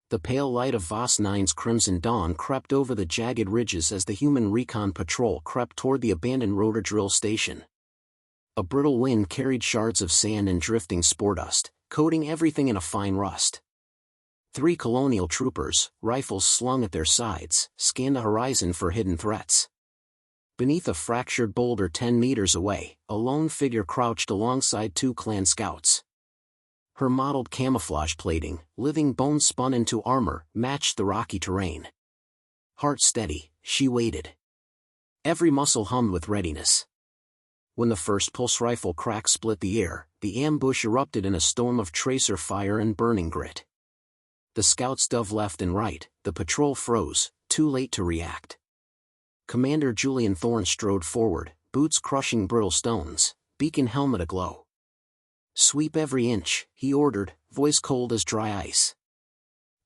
The pale light of Voss 9's crimson dawn crept over the jagged ridges as the human recon patrol crept toward the abandoned rotor drill station. A brittle wind carried shards of sand and drifting spore dust, coating everything in a fine rust. 3 colonial troopers, rifles slung at their sides, scanned the horizon for hidden threats. Beneath a fractured boulder 10 meters away, a lone figure crouched alongside 2 clan scouts. Her mottled camouflage plating, living bones spun into armor, matched the rocky terrain. Heart steady, she waited. Every muscle hummed with readiness. When the first pulse rifle crack split the air, the ambush erupted in a storm of tracer fire and burning grit. The scouts dove left and right, the patrol froze, too late to react. Commander Julian Thorne strode forward, boots crushing brittle stones, beacon helmet aglow. "Sweep every inch," he ordered, voice cold as dry ice.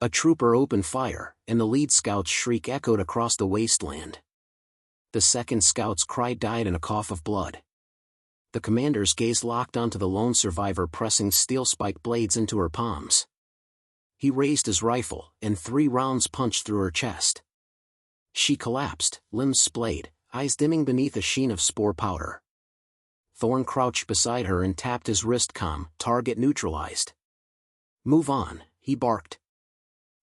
A trooper opened fire, and the lead scout's shriek echoed across the wasteland. The second scout's cry died in a cough of blood. The commander's gaze locked onto the lone survivor pressing steel-spiked blades into her palms. He raised his rifle, and 3 rounds punched through her chest. She collapsed, limbs splayed, eyes dimming beneath a sheen of spore powder. Thorne crouched beside her and tapped his wrist comm, target neutralized. "Move on," he barked.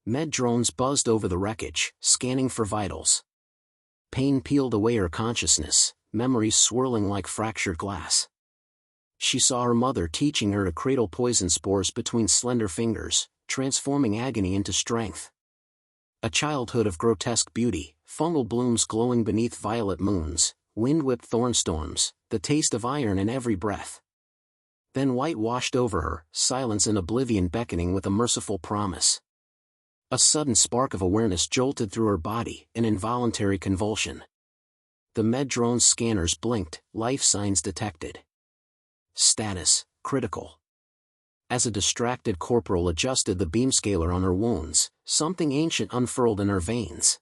Med drones buzzed over the wreckage, scanning for vitals. Pain peeled away her consciousness, memories swirling like fractured glass. She saw her mother teaching her to cradle poison spores between slender fingers, transforming agony into strength. A childhood of grotesque beauty, fungal blooms glowing beneath violet moons, wind-whipped thornstorms, the taste of iron in every breath. Then white washed over her, silence and oblivion beckoning with a merciful promise. A sudden spark of awareness jolted through her body, an involuntary convulsion. The med drone's scanners blinked, life signs detected. Status, critical. As a distracted corporal adjusted the beam scaler on her wounds, something ancient unfurled in her veins.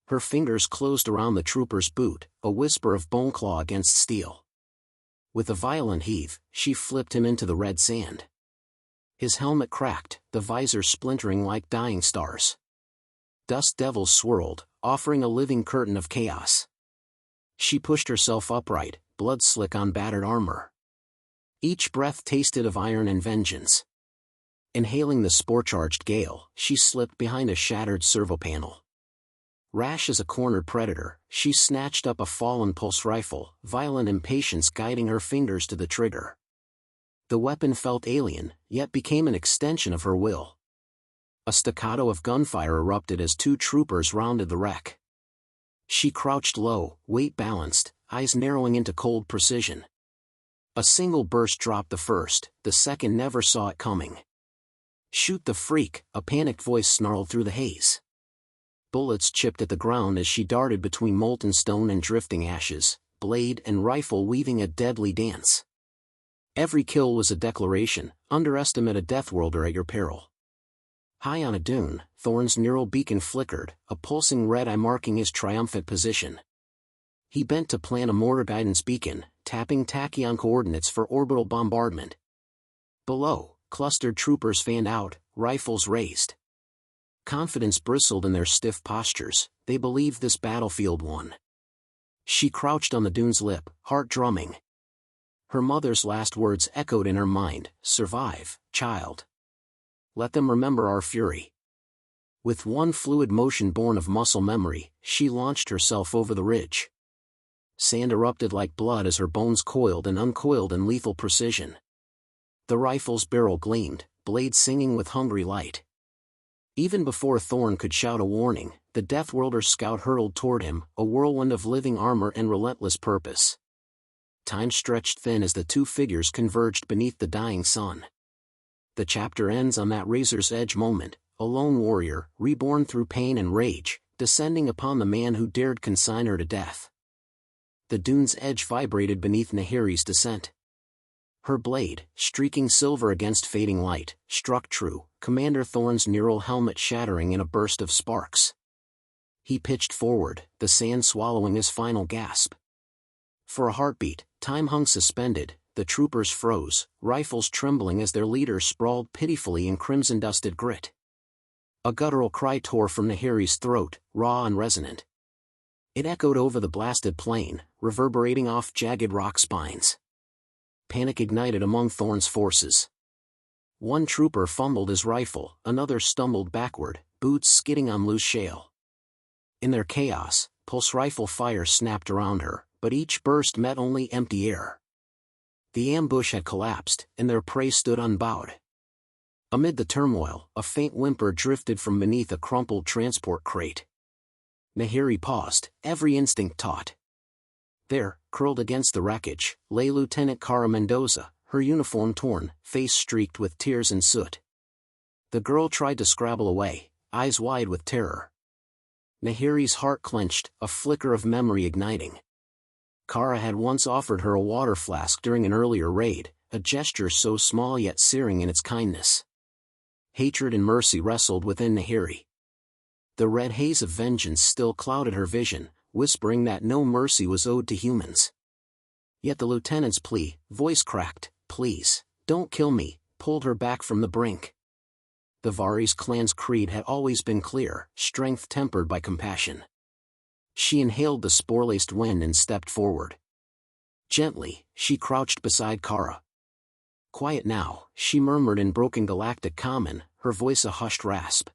Her fingers closed around the trooper's boot, a whisper of bone claw against steel. With a violent heave, she flipped him into the red sand. His helmet cracked, the visor splintering like dying stars. Dust devils swirled, offering a living curtain of chaos. She pushed herself upright, blood slick on battered armor. Each breath tasted of iron and vengeance. Inhaling the spore-charged gale, she slipped behind a shattered servo panel. Rash as a cornered predator, she snatched up a fallen pulse rifle, violent impatience guiding her fingers to the trigger. The weapon felt alien, yet became an extension of her will. A staccato of gunfire erupted as 2 troopers rounded the wreck. She crouched low, weight balanced, eyes narrowing into cold precision. A single burst dropped the first, the second never saw it coming. "Shoot the freak," a panicked voice snarled through the haze. Bullets chipped at the ground as she darted between molten stone and drifting ashes, blade and rifle weaving a deadly dance. Every kill was a declaration, underestimate a Deathworlder at your peril. High on a dune, Thorne's neural beacon flickered, a pulsing red eye marking his triumphant position. He bent to plant a mortar guidance beacon, tapping tachyon coordinates for orbital bombardment. Below, clustered troopers fanned out, rifles raised. Confidence bristled in their stiff postures, they believed this battlefield won. She crouched on the dune's lip, heart drumming. Her mother's last words echoed in her mind, "Survive, child. Let them remember our fury." With one fluid motion born of muscle memory, she launched herself over the ridge. Sand erupted like blood as her bones coiled and uncoiled in lethal precision. The rifle's barrel gleamed, blade singing with hungry light. Even before Thorne could shout a warning, the Deathworlder scout hurtled toward him, a whirlwind of living armor and relentless purpose. Time stretched thin as the 2 figures converged beneath the dying sun. The chapter ends on that razor's edge moment, a lone warrior, reborn through pain and rage, descending upon the man who dared consign her to death. The dune's edge vibrated beneath Nahiri's descent. Her blade, streaking silver against fading light, struck true, Commander Thorne's neural helmet shattering in a burst of sparks. He pitched forward, the sand swallowing his final gasp. For a heartbeat, time hung suspended, the troopers froze, rifles trembling as their leader sprawled pitifully in crimson-dusted grit. A guttural cry tore from Nahiri's throat, raw and resonant. It echoed over the blasted plain, reverberating off jagged rock spines. Panic ignited among Thorn's forces. One trooper fumbled his rifle, another stumbled backward, boots skidding on loose shale. In their chaos, pulse rifle fire snapped around her, but each burst met only empty air. The ambush had collapsed, and their prey stood unbowed. Amid the turmoil, a faint whimper drifted from beneath a crumpled transport crate. Nahiri paused, every instinct taut. There, curled against the wreckage, lay Lieutenant Cara Mendoza, her uniform torn, face streaked with tears and soot. The girl tried to scrabble away, eyes wide with terror. Nahiri's heart clenched, a flicker of memory igniting. Cara had once offered her a water flask during an earlier raid, a gesture so small yet searing in its kindness. Hatred and mercy wrestled within Nahiri. The red haze of vengeance still clouded her vision, whispering that no mercy was owed to humans. Yet the lieutenant's plea, voice cracked, "Please, don't kill me," pulled her back from the brink. The Varys clan's creed had always been clear, strength tempered by compassion. She inhaled the spore-laced wind and stepped forward. Gently, she crouched beside Cara. "Quiet now," she murmured in broken Galactic common, her voice a hushed rasp.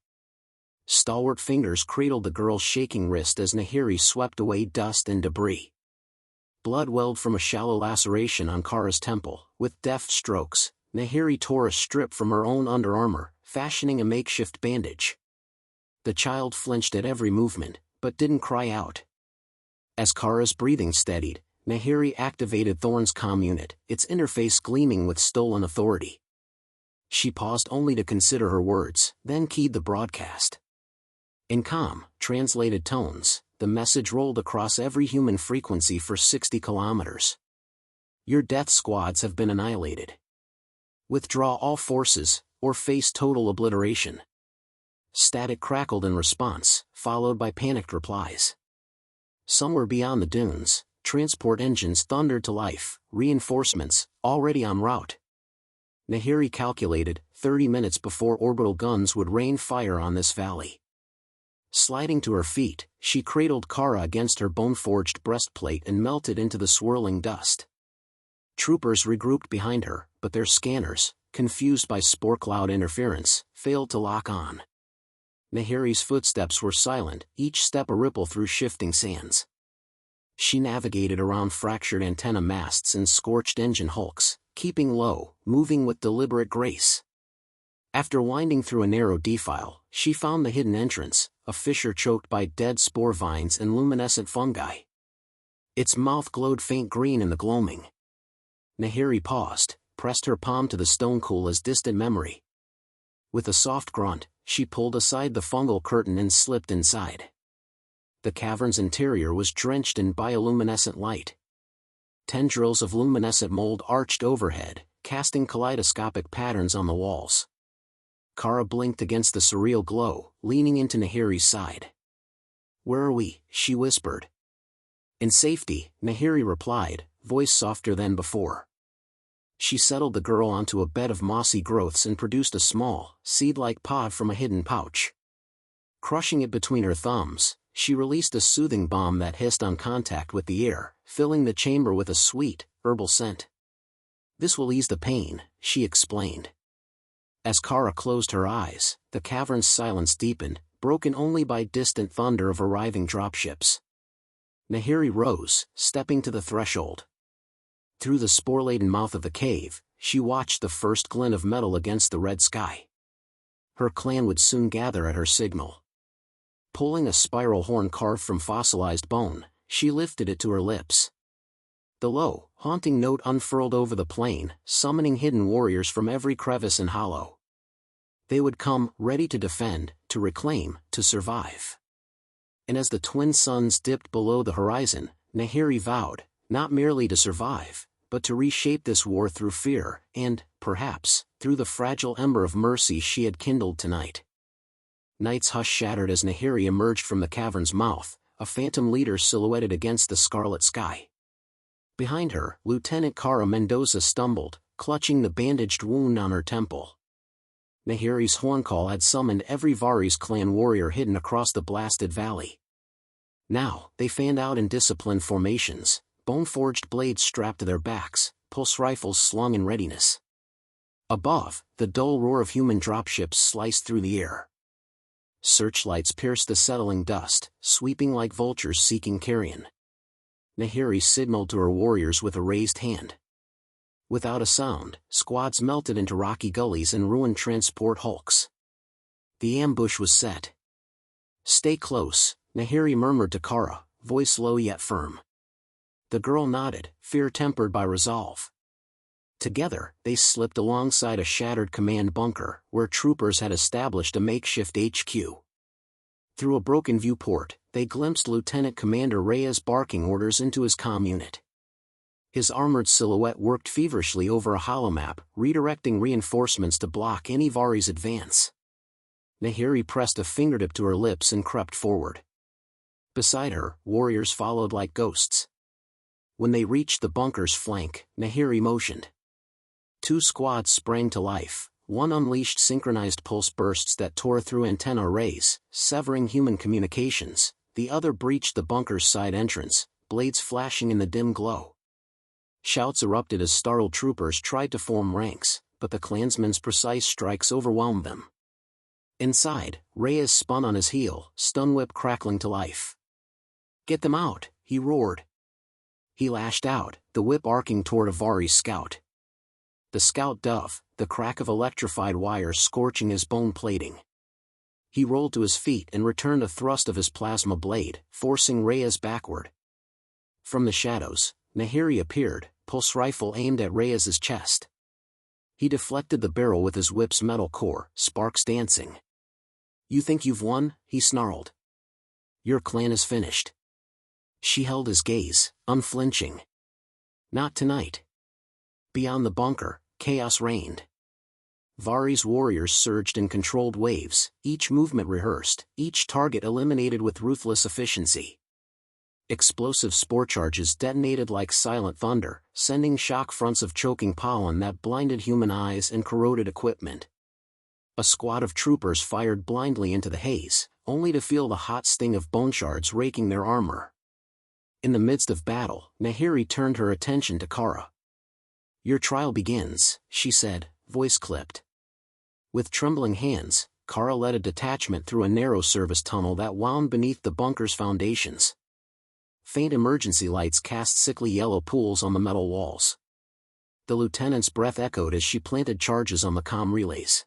Stalwart fingers cradled the girl's shaking wrist as Nahiri swept away dust and debris. Blood welled from a shallow laceration on Cara's temple. With deft strokes, Nahiri tore a strip from her own underarmor, fashioning a makeshift bandage. The child flinched at every movement, but didn't cry out. As Cara's breathing steadied, Nahiri activated Thorn's comm unit, its interface gleaming with stolen authority. She paused only to consider her words, then keyed the broadcast. In calm, translated tones, the message rolled across every human frequency for 60 kilometers. "Your death squads have been annihilated. Withdraw all forces, or face total obliteration." Static crackled in response, followed by panicked replies. Somewhere beyond the dunes, transport engines thundered to life, reinforcements, already en route. Nahiri calculated, 30 minutes before orbital guns would rain fire on this valley. Sliding to her feet, she cradled Cara against her bone-forged breastplate and melted into the swirling dust. Troopers regrouped behind her, but their scanners, confused by spore cloud interference, failed to lock on. Nahiri's footsteps were silent, each step a ripple through shifting sands. She navigated around fractured antenna masts and scorched engine hulks, keeping low, moving with deliberate grace. After winding through a narrow defile, she found the hidden entrance, a fissure choked by dead spore vines and luminescent fungi. Its mouth glowed faint green in the gloaming. Nahiri paused, pressed her palm to the stone cool as distant memory. With a soft grunt, she pulled aside the fungal curtain and slipped inside. The cavern's interior was drenched in bioluminescent light. Tendrils of luminescent mold arched overhead, casting kaleidoscopic patterns on the walls. Cara blinked against the surreal glow, leaning into Nahiri's side. "Where are we?" she whispered. "In safety," Nahiri replied, voice softer than before. She settled the girl onto a bed of mossy growths and produced a small, seed-like pod from a hidden pouch. Crushing it between her thumbs, she released a soothing balm that hissed on contact with the air, filling the chamber with a sweet, herbal scent. "This will ease the pain," she explained. As Cara closed her eyes, the cavern's silence deepened, broken only by distant thunder of arriving dropships. Nahiri rose, stepping to the threshold. Through the spore-laden mouth of the cave, she watched the first glint of metal against the red sky. Her clan would soon gather at her signal. Pulling a spiral horn carved from fossilized bone, she lifted it to her lips. The low, haunting note unfurled over the plain, summoning hidden warriors from every crevice and hollow. They would come, ready to defend, to reclaim, to survive. And as the twin suns dipped below the horizon, Nahiri vowed, not merely to survive, but to reshape this war through fear, and, perhaps, through the fragile ember of mercy she had kindled tonight. Night's hush shattered as Nahiri emerged from the cavern's mouth, a phantom leader silhouetted against the scarlet sky. Behind her, Lieutenant Cara Mendoza stumbled, clutching the bandaged wound on her temple. Nahiri's horn call had summoned every Varys clan warrior hidden across the blasted valley. Now, they fanned out in disciplined formations, bone-forged blades strapped to their backs, pulse rifles slung in readiness. Above, the dull roar of human dropships sliced through the air. Searchlights pierced the settling dust, sweeping like vultures seeking carrion. Nahiri signaled to her warriors with a raised hand. Without a sound, squads melted into rocky gullies and ruined transport hulks. The ambush was set. "Stay close," Nahiri murmured to Kara, voice low yet firm. The girl nodded, fear tempered by resolve. Together, they slipped alongside a shattered command bunker, where troopers had established a makeshift HQ. Through a broken viewport, they glimpsed Lieutenant Commander Reyes barking orders into his comm unit. His armored silhouette worked feverishly over a holomap, redirecting reinforcements to block any Varys' advance. Nahiri pressed a fingertip to her lips and crept forward. Beside her, warriors followed like ghosts. When they reached the bunker's flank, Nahiri motioned. 2 squads sprang to life. One unleashed synchronized pulse bursts that tore through antenna arrays, severing human communications. The other breached the bunker's side entrance, blades flashing in the dim glow. Shouts erupted as startled troopers tried to form ranks, but the clansmen's precise strikes overwhelmed them. Inside, Reyes spun on his heel, stun whip crackling to life. "Get them out," he roared. He lashed out, the whip arcing toward a Varys scout. The scout dove, the crack of electrified wires scorching his bone plating. He rolled to his feet and returned a thrust of his plasma blade, forcing Reyes backward. From the shadows, Nahiri appeared, pulse rifle aimed at Reyes's chest. He deflected the barrel with his whip's metal core, sparks dancing. "You think you've won?" he snarled. "Your clan is finished." She held his gaze, unflinching. "Not tonight." Beyond the bunker, chaos reigned. Varys' warriors surged in controlled waves, each movement rehearsed, each target eliminated with ruthless efficiency. Explosive spore charges detonated like silent thunder, sending shock fronts of choking pollen that blinded human eyes and corroded equipment. A squad of troopers fired blindly into the haze, only to feel the hot sting of bone shards raking their armor. In the midst of battle, Nahiri turned her attention to Kara. "Your trial begins," she said, voice clipped. With trembling hands, Kara led a detachment through a narrow service tunnel that wound beneath the bunker's foundations. Faint emergency lights cast sickly yellow pools on the metal walls. The lieutenant's breath echoed as she planted charges on the comm relays.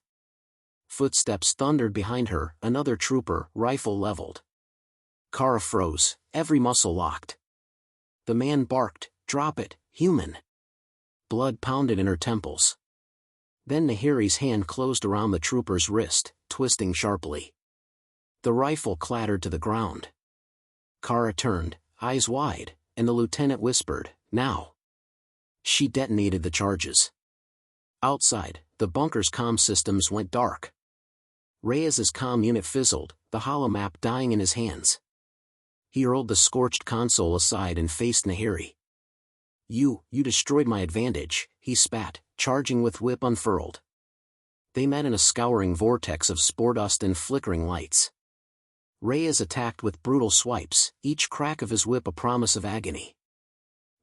Footsteps thundered behind her, another trooper, rifle leveled. Kara froze, every muscle locked. The man barked, "Drop it, human!" Blood pounded in her temples. Then Nahiri's hand closed around the trooper's wrist, twisting sharply. The rifle clattered to the ground. Kara turned, eyes wide, and the lieutenant whispered, "Now." She detonated the charges. Outside, the bunker's comm systems went dark. Reyes's comm unit fizzled, the holomap dying in his hands. He hurled the scorched console aside and faced Nahiri. You destroyed my advantage," he spat, charging with whip unfurled. They met in a scouring vortex of spore dust and flickering lights. Reyes attacked with brutal swipes, each crack of his whip a promise of agony.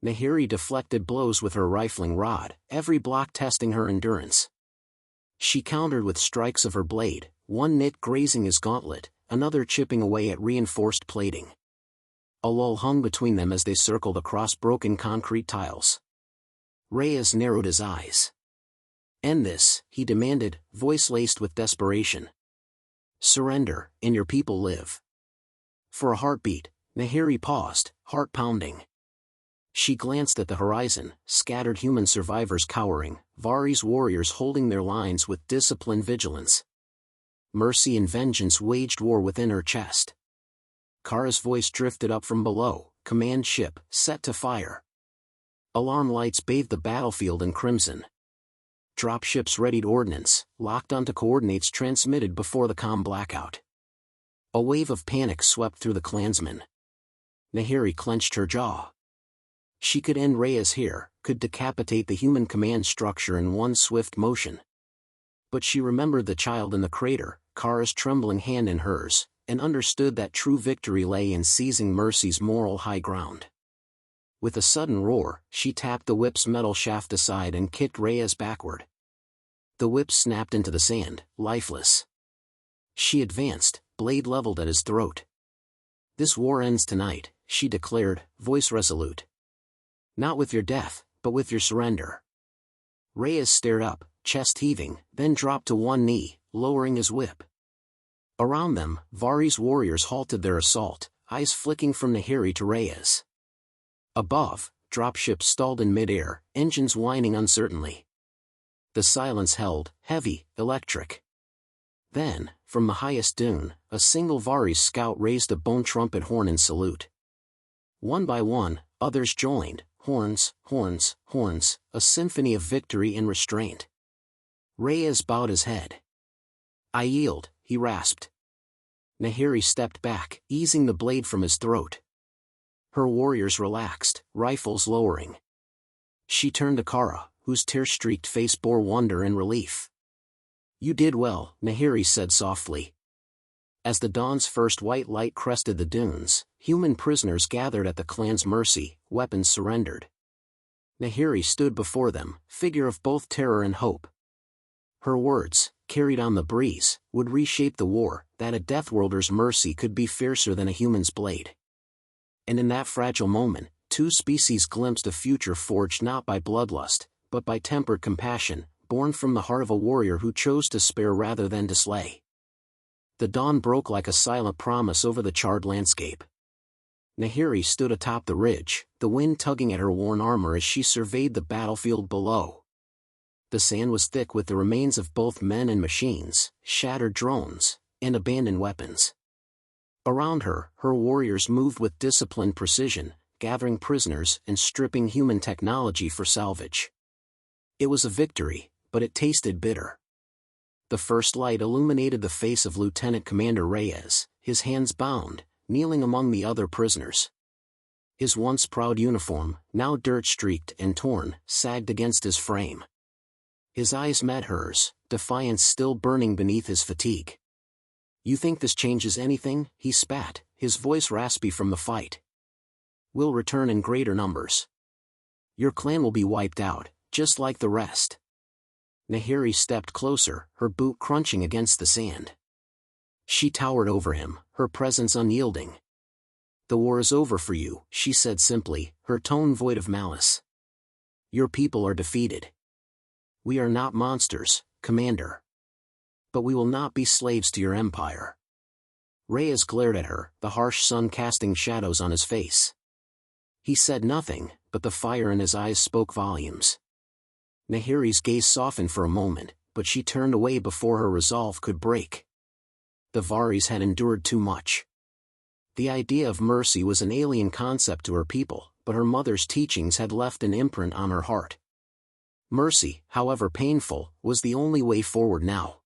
Nahiri deflected blows with her rifling rod, every block testing her endurance. She countered with strikes of her blade, one nit grazing his gauntlet, another chipping away at reinforced plating. A lull hung between them as they circled across broken concrete tiles. Reyes narrowed his eyes. "End this," he demanded, voice laced with desperation. "Surrender, and your people live." For a heartbeat, Nahiri paused, heart pounding. She glanced at the horizon, scattered human survivors cowering, Varys warriors holding their lines with disciplined vigilance. Mercy and vengeance waged war within her chest. Kara's voice drifted up from below, "Command ship, set to fire." Alarm lights bathed the battlefield in crimson. Dropships readied ordnance, locked onto coordinates transmitted before the comm blackout. A wave of panic swept through the clansmen. Nahiri clenched her jaw. She could end Reyes here, could decapitate the human command structure in one swift motion. But she remembered the child in the crater, Kara's trembling hand in hers, and understood that true victory lay in seizing Mercy's moral high ground. With a sudden roar, she tapped the whip's metal shaft aside and kicked Reyes backward. The whip snapped into the sand, lifeless. She advanced, blade leveled at his throat. "This war ends tonight," she declared, voice resolute. "Not with your death, but with your surrender." Reyes stared up, chest heaving, then dropped to one knee, lowering his whip. Around them, Vari's warriors halted their assault, eyes flicking from Nahiri to Reyes. Above, dropships stalled in midair, engines whining uncertainly. The silence held, heavy, electric. Then, from the highest dune, a single Vari scout raised a bone trumpet horn in salute. One by one, others joined, horns, horns, horns, a symphony of victory and restraint. Reyes bowed his head. "I yield," he rasped. Nahiri stepped back, easing the blade from his throat. Her warriors relaxed, rifles lowering. She turned to Kara, whose tear-streaked face bore wonder and relief. "You did well," Nahiri said softly. As the dawn's first white light crested the dunes, human prisoners gathered at the clan's mercy, weapons surrendered. Nahiri stood before them, figure of both terror and hope. Her words, carried on the breeze, would reshape the war, that a Deathworlder's mercy could be fiercer than a human's blade. And in that fragile moment, two species glimpsed a future forged not by bloodlust, but by tempered compassion, born from the heart of a warrior who chose to spare rather than to slay. The dawn broke like a silent promise over the charred landscape. Nahiri stood atop the ridge, the wind tugging at her worn armor as she surveyed the battlefield below. The sand was thick with the remains of both men and machines, shattered drones, and abandoned weapons. Around her, her warriors moved with disciplined precision, gathering prisoners and stripping human technology for salvage. It was a victory, but it tasted bitter. The first light illuminated the face of Lieutenant Commander Reyes, his hands bound, kneeling among the other prisoners. His once proud uniform, now dirt-streaked and torn, sagged against his frame. His eyes met hers, defiance still burning beneath his fatigue. "You think this changes anything?" he spat, his voice raspy from the fight. "We'll return in greater numbers. Your clan will be wiped out, just like the rest." Nahiri stepped closer, her boot crunching against the sand. She towered over him, her presence unyielding. "The war is over for you," she said simply, her tone void of malice. "Your people are defeated. We are not monsters, Commander. But we will not be slaves to your empire." Reyes glared at her, the harsh sun casting shadows on his face. He said nothing, but the fire in his eyes spoke volumes. Nahiri's gaze softened for a moment, but she turned away before her resolve could break. The Varis had endured too much. The idea of mercy was an alien concept to her people, but her mother's teachings had left an imprint on her heart. Mercy, however painful, was the only way forward now.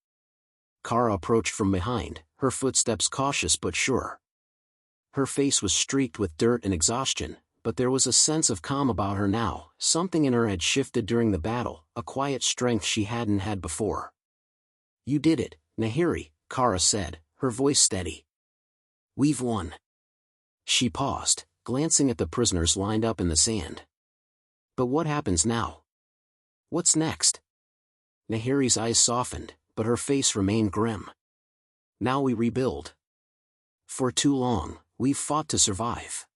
Kara approached from behind, her footsteps cautious but sure. Her face was streaked with dirt and exhaustion, but there was a sense of calm about her now. Something in her had shifted during the battle, a quiet strength she hadn't had before. "You did it, Nahiri," Kara said, her voice steady. "We've won." She paused, glancing at the prisoners lined up in the sand. "But what happens now? What's next?" Nahiri's eyes softened, but her face remained grim. "Now we rebuild. For too long, we've fought to survive.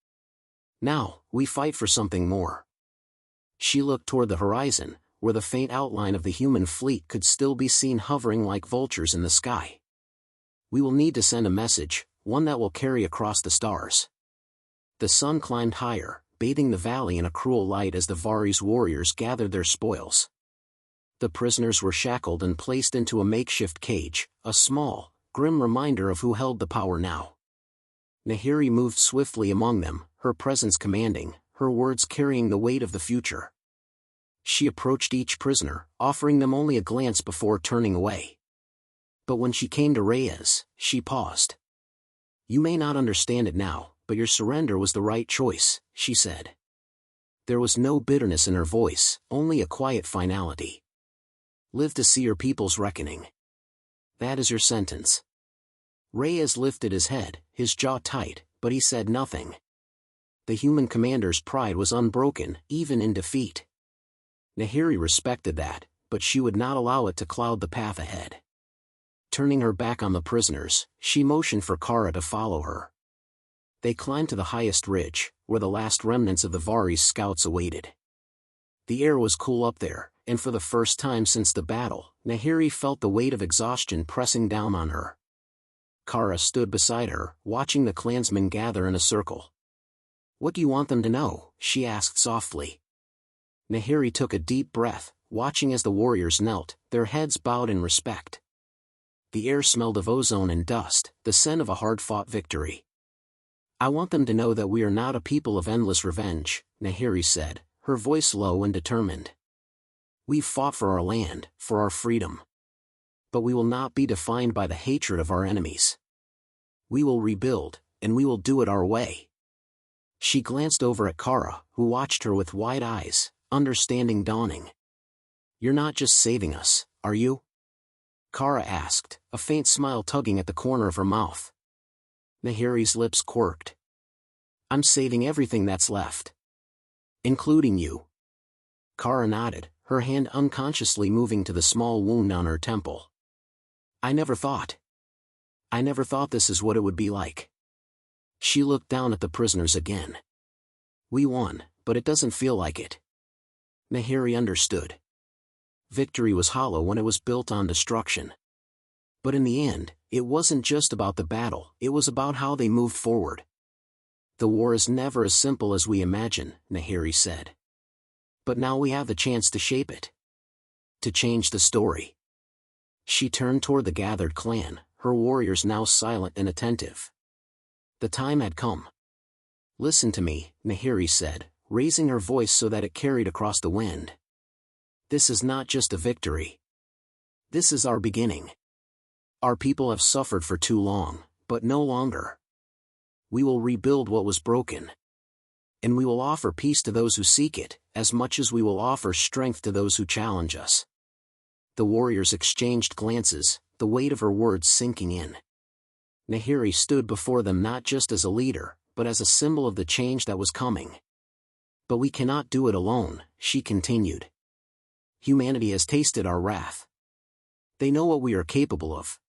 Now, we fight for something more." She looked toward the horizon, where the faint outline of the human fleet could still be seen hovering like vultures in the sky. "We will need to send a message, one that will carry across the stars." The sun climbed higher, bathing the valley in a cruel light as the Vari's warriors gathered their spoils. The prisoners were shackled and placed into a makeshift cage, a small, grim reminder of who held the power now. Nahiri moved swiftly among them, her presence commanding, her words carrying the weight of the future. She approached each prisoner, offering them only a glance before turning away. But when she came to Reyes, she paused. "You may not understand it now, but your surrender was the right choice," she said. There was no bitterness in her voice, only a quiet finality. Live to see your people's reckoning. That is your sentence. Reyes lifted his head, his jaw tight, but he said nothing. The human commander's pride was unbroken, even in defeat. Nahiri respected that, but she would not allow it to cloud the path ahead. Turning her back on the prisoners, she motioned for Kara to follow her. They climbed to the highest ridge, where the last remnants of the Vari's scouts awaited. The air was cool up there, and for the first time since the battle, Nahiri felt the weight of exhaustion pressing down on her. Kara stood beside her, watching the clansmen gather in a circle. "What do you want them to know?" she asked softly. Nahiri took a deep breath, watching as the warriors knelt, their heads bowed in respect. The air smelled of ozone and dust, the scent of a hard-fought victory. "I want them to know that we are not a people of endless revenge," Nahiri said, her voice low and determined. "We've fought for our land, for our freedom. But we will not be defined by the hatred of our enemies. We will rebuild, and we will do it our way." She glanced over at Kara, who watched her with wide eyes, understanding dawning. "You're not just saving us, are you?" Kara asked, a faint smile tugging at the corner of her mouth. Nahiri's lips quirked. "I'm saving everything that's left. Including you." Kara nodded, her hand unconsciously moving to the small wound on her temple. I never thought this is what it would be like." She looked down at the prisoners again. "We won, but it doesn't feel like it." Nahiri understood. Victory was hollow when it was built on destruction. But in the end, it wasn't just about the battle, it was about how they moved forward. "The war is never as simple as we imagine," Nahiri said. "But now we have the chance to shape it. To change the story." She turned toward the gathered clan, her warriors now silent and attentive. The time had come. "Listen to me," Nahiri said, raising her voice so that it carried across the wind. "This is not just a victory. This is our beginning. Our people have suffered for too long, but no longer. We will rebuild what was broken. And we will offer peace to those who seek it, as much as we will offer strength to those who challenge us." The warriors exchanged glances, the weight of her words sinking in. Nahiri stood before them not just as a leader, but as a symbol of the change that was coming. "But we cannot do it alone," she continued. "Humanity has tasted our wrath. They know what we are capable of.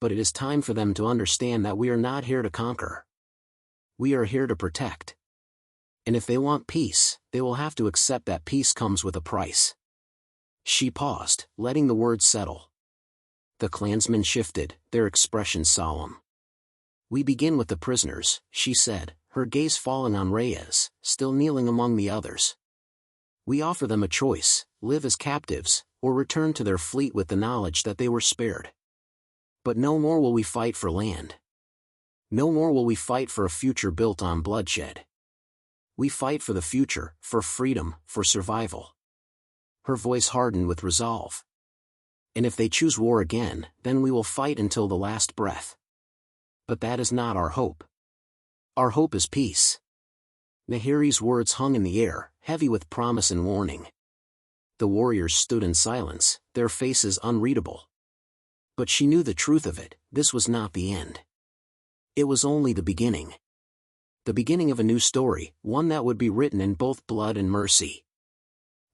But it is time for them to understand that we are not here to conquer. We are here to protect. And if they want peace, they will have to accept that peace comes with a price." She paused, letting the words settle. The clansmen shifted, their expressions solemn. "We begin with the prisoners," she said, her gaze falling on Reyes, still kneeling among the others. "We offer them a choice, live as captives, or return to their fleet with the knowledge that they were spared. But no more will we fight for land. No more will we fight for a future built on bloodshed. We fight for the future, for freedom, for survival." Her voice hardened with resolve. "And if they choose war again, then we will fight until the last breath. But that is not our hope. Our hope is peace." Nahiri's words hung in the air, heavy with promise and warning. The warriors stood in silence, their faces unreadable. But she knew the truth of it, this was not the end. It was only the beginning. The beginning of a new story, one that would be written in both blood and mercy.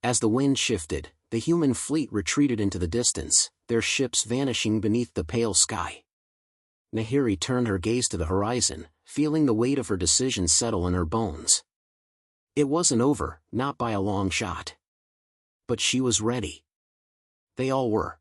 As the wind shifted, the human fleet retreated into the distance, their ships vanishing beneath the pale sky. Nahiri turned her gaze to the horizon, feeling the weight of her decision settle in her bones. It wasn't over, not by a long shot. But she was ready. They all were.